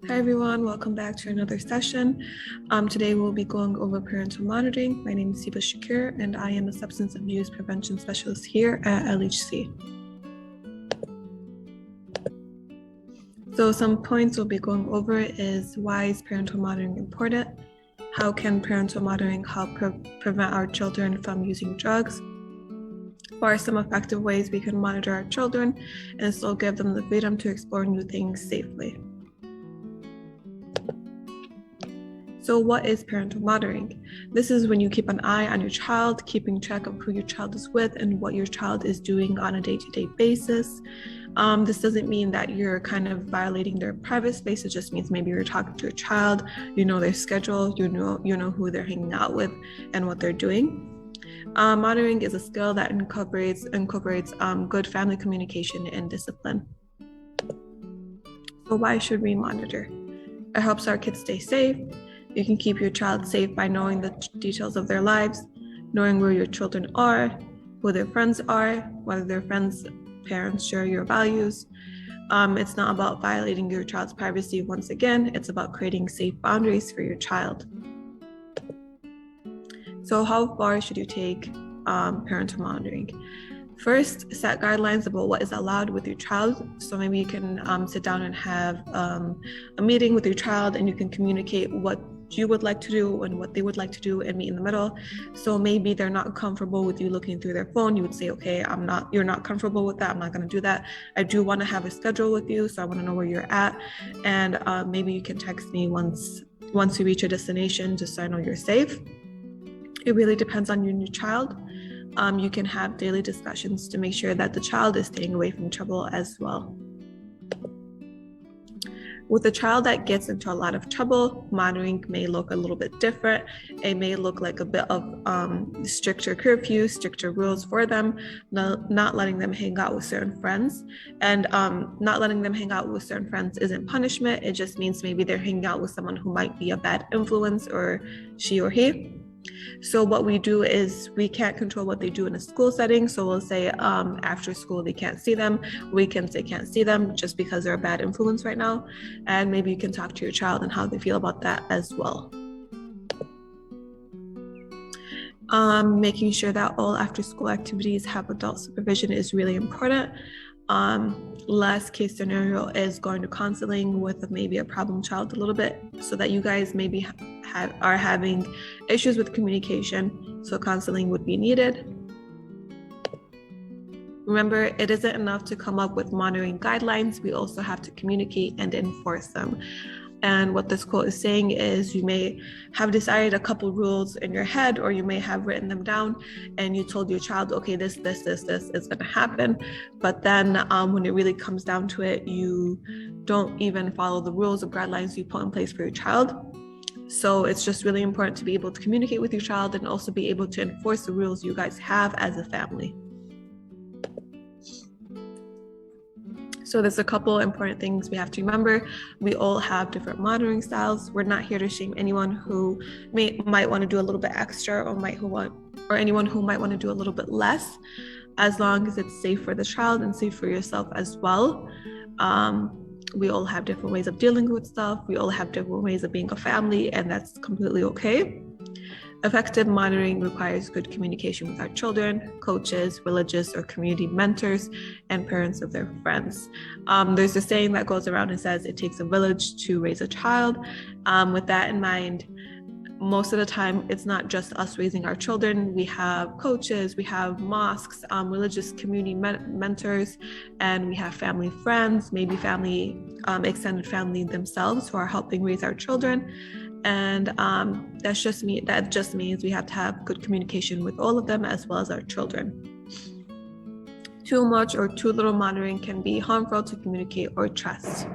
Hi everyone, welcome back to another session. Today we'll be going over parental monitoring. My name is Tiba and I am a substance abuse prevention specialist here at LHC. So some points we'll be going over is why is parental monitoring important? How can parental monitoring help prevent our children from using drugs? What are some effective ways we can monitor our children and still give them the freedom to explore new things safely? So what is parental monitoring? This is when you keep an eye on your child, keeping track of who your child is with and what your child is doing on a day-to-day basis. This doesn't mean that you're kind of violating their private space. It just means maybe you're talking to your child, you know their schedule, you know who they're hanging out with and what they're doing. Monitoring is a skill that incorporates good family communication and discipline. So why should we monitor? It helps our kids stay safe. You can keep your child safe by knowing the details of their lives, knowing where your children are, who their friends are, whether their friends' parents share your values. It's not about violating your child's privacy. Once again, it's about creating safe boundaries for your child. So how far should you take parental monitoring? First, set guidelines about what is allowed with your child. So maybe you can sit down and have a meeting with your child and you can communicate what you would like to do and what they would like to do and meet in the middle. So maybe they're not comfortable with you looking through their phone. You would say, okay, you're not comfortable with that. I'm not going to do that. I do want to have a schedule with you. So I want to know where you're at. And maybe you can text me once you reach a destination just so I know you're safe. It really depends on you and your child. You can have daily discussions to make sure that the child is staying away from trouble as well. With a child that gets into a lot of trouble, monitoring may look a little bit different. It may look like a bit of stricter curfew, stricter rules for them, not letting them hang out with certain friends. And not letting them hang out with certain friends isn't punishment. It just means maybe they're hanging out with someone who might be a bad influence, or she or he. So what we do is we can't control what they do in a school setting. So we'll say after school, they can't see them. Weekends, they can't see them just because they're a bad influence right now. And maybe you can talk to your child and how they feel about that as well. Making sure that all after school activities have adult supervision is really important. Last case scenario is going to counseling with maybe a problem child a little bit, so that you guys maybe are having issues with communication, so counseling would be needed. Remember, it isn't enough to come up with monitoring guidelines. We also have to communicate and enforce them. And what this quote is saying is you may have decided a couple rules in your head, or you may have written them down and you told your child, okay, this is going to happen. But then when it really comes down to it, you don't even follow the rules or guidelines you put in place for your child. So it's just really important to be able to communicate with your child and also be able to enforce the rules you guys have as a family. So there's a couple important things we have to remember. We all have different monitoring styles. We're not here to shame anyone who might want to do a little bit extra, or anyone who might want to do a little bit less, as long as it's safe for the child and safe for yourself as well. We all have different ways of dealing with stuff. We all have different ways of being a family, and that's completely okay. Effective monitoring requires good communication with our children, coaches, religious or community mentors, and parents of their friends. There's a saying that goes around and says it takes a village to raise a child. With that in mind, most of the time, it's not just us raising our children. We have coaches, we have mosques, religious community mentors, and we have family friends, maybe family, extended family themselves who are helping raise our children. And that just means we have to have good communication with all of them as well as our children. Too much or too little monitoring can be harmful to communicate or trust.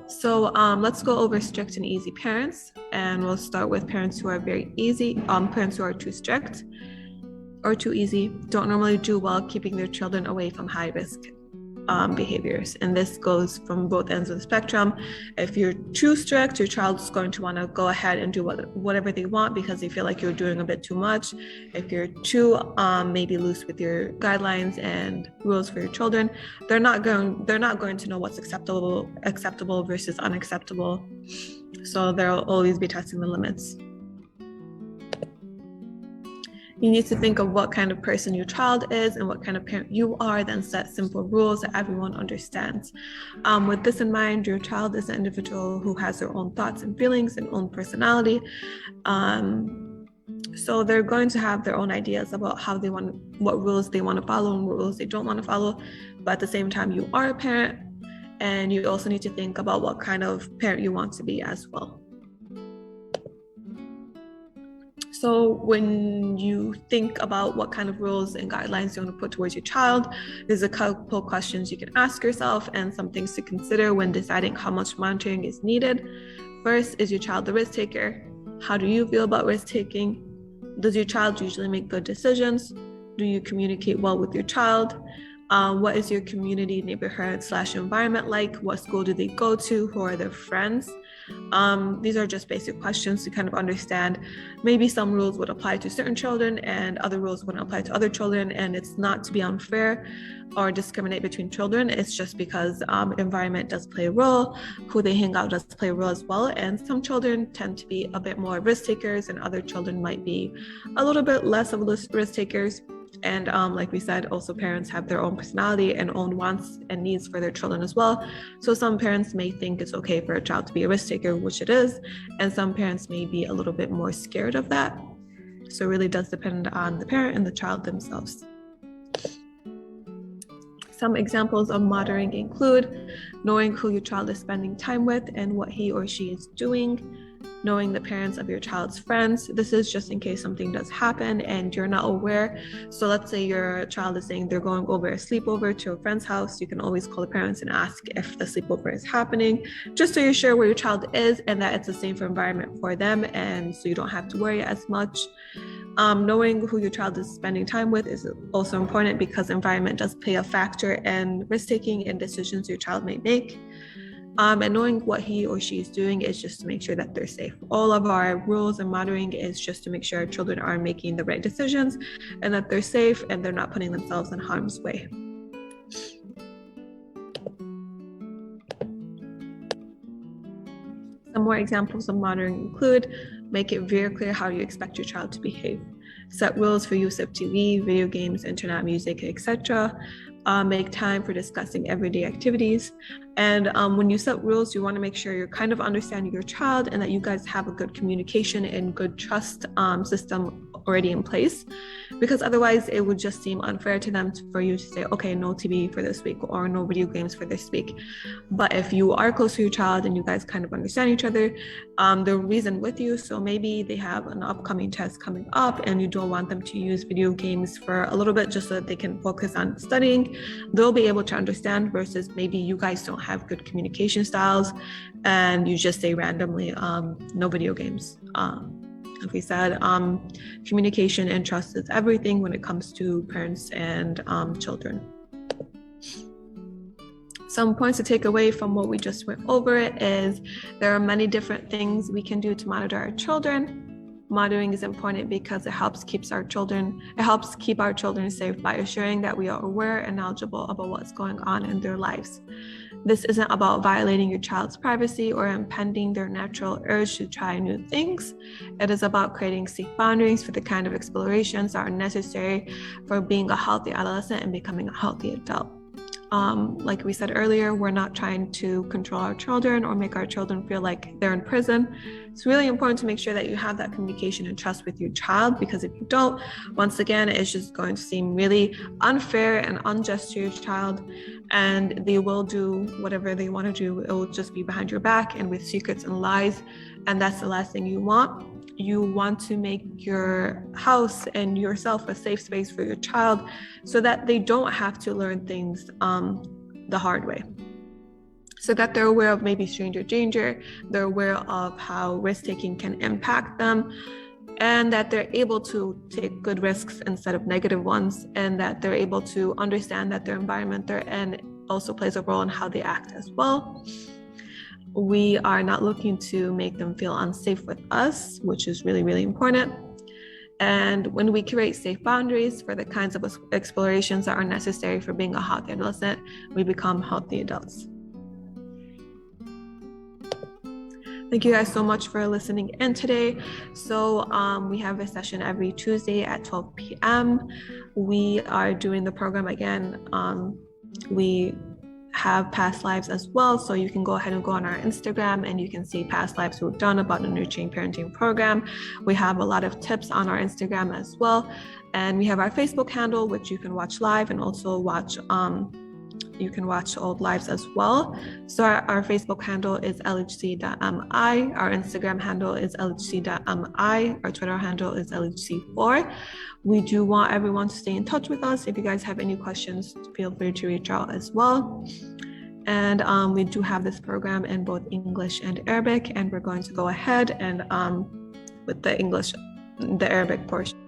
So let's go over strict and easy parents, and we'll start with parents who are very easy. Parents who are too strict or too easy don't normally do well keeping their children away from high risk behaviors. And this goes from both ends of the spectrum. If you're too strict, your child's going to want to go ahead and do whatever they want because they feel like you're doing a bit too much. If you're too maybe loose with your guidelines and rules for your children, they're not going to know what's acceptable versus unacceptable. So they'll always be testing the limits. You need to think of what kind of person your child is and what kind of parent you are, then set simple rules that everyone understands. With this in mind, your child is an individual who has their own thoughts and feelings and own personality. So they're going to have their own ideas about what rules they want to follow and what rules they don't want to follow. But at the same time, you are a parent, and you also need to think about what kind of parent you want to be as well. So when you think about what kind of rules and guidelines you want to put towards your child, there's a couple questions you can ask yourself and some things to consider when deciding how much monitoring is needed. First, is your child a risk taker? How do you feel about risk taking? Does your child usually make good decisions? Do you communicate well with your child? What is your community, neighborhood / environment like? What school do they go to? Who are their friends? These are just basic questions to kind of understand. Maybe some rules would apply to certain children and other rules wouldn't apply to other children. And it's not to be unfair or discriminate between children. It's just because environment does play a role. Who they hang out does play a role as well. And some children tend to be a bit more risk takers and other children might be a little bit less of risk takers. And like we said, also parents have their own personality and own wants and needs for their children as well. So some parents may think it's okay for a child to be a risk taker, which it is, and some parents may be a little bit more scared of that. So it really does depend on the parent and the child themselves. Some examples of monitoring include knowing who your child is spending time with and what he or she is doing, knowing the parents of your child's friends. This is just in case something does happen and you're not aware. So let's say your child is saying they're going over a sleepover to a friend's house. You can always call the parents and ask if the sleepover is happening, just so you're sure where your child is and that it's a safer environment for them, and so you don't have to worry as much. Knowing who your child is spending time with is also important because environment does play a factor in risk-taking and decisions your child may make. And knowing what he or she is doing is just to make sure that they're safe. All of our rules and monitoring is just to make sure our children are making the right decisions and that they're safe and they're not putting themselves in harm's way. Some more examples of monitoring include: make it very clear how you expect your child to behave. Set rules for use of TV, video games, internet, music, etc. Make time for discussing everyday activities. And when you set rules, you want to make sure you're kind of understanding your child and that you guys have a good communication and good trust system already in place, because otherwise it would just seem unfair to them for you to say, okay, no TV for this week or no video games for this week. But if you are close to your child and you guys kind of understand each other, they'll reason with you. So maybe they have an upcoming test coming up and you don't want them to use video games for a little bit just so that they can focus on studying. They'll be able to understand, versus maybe you guys don't have good communication styles and you just say randomly, no video games. Like we said, communication and trust is everything when it comes to parents and children. Some points to take away from what we just went over is there are many different things we can do to monitor our children. Monitoring is important because it helps keep our children safe by assuring that we are aware and knowledgeable about what's going on in their lives. This isn't about violating your child's privacy or impeding their natural urge to try new things. It is about creating safe boundaries for the kind of explorations that are necessary for being a healthy adolescent and becoming a healthy adult. Like we said earlier, we're not trying to control our children or make our children feel like they're in prison. It's really important to make sure that you have that communication and trust with your child, because if you don't, once again, it's just going to seem really unfair and unjust to your child, and they will do whatever they want to do. It will just be behind your back and with secrets and lies, and that's the last thing you want. You want to make your house and yourself a safe space for your child so that they don't have to learn things the hard way. So that they're aware of maybe stranger danger, they're aware of how risk-taking can impact them, and that they're able to take good risks instead of negative ones, and that they're able to understand that their environment they're in also plays a role in how they act as well. We are not looking to make them feel unsafe with us, which is really, really important. And when we create safe boundaries for the kinds of explorations that are necessary for being a healthy adolescent, we become healthy adults. Thank you guys so much for listening in today. So we have a session every Tuesday at 12 p.m. We are doing the program again. We have past lives as well, so you can go ahead and go on our Instagram and you can see past lives we've done about the Nurturing Parenting program. We have a lot of tips on our Instagram as well, and we have our Facebook handle, which you can watch live and also watch you can watch old lives as well. So our Facebook handle is lahc.mi, our Instagram handle is lahc.mi, our Twitter handle is lahc4. We do want everyone to stay in touch with us. If you guys have any questions, feel free to reach out as well. And we do have this program in both English and Arabic, and we're going to go ahead and with the Arabic portion.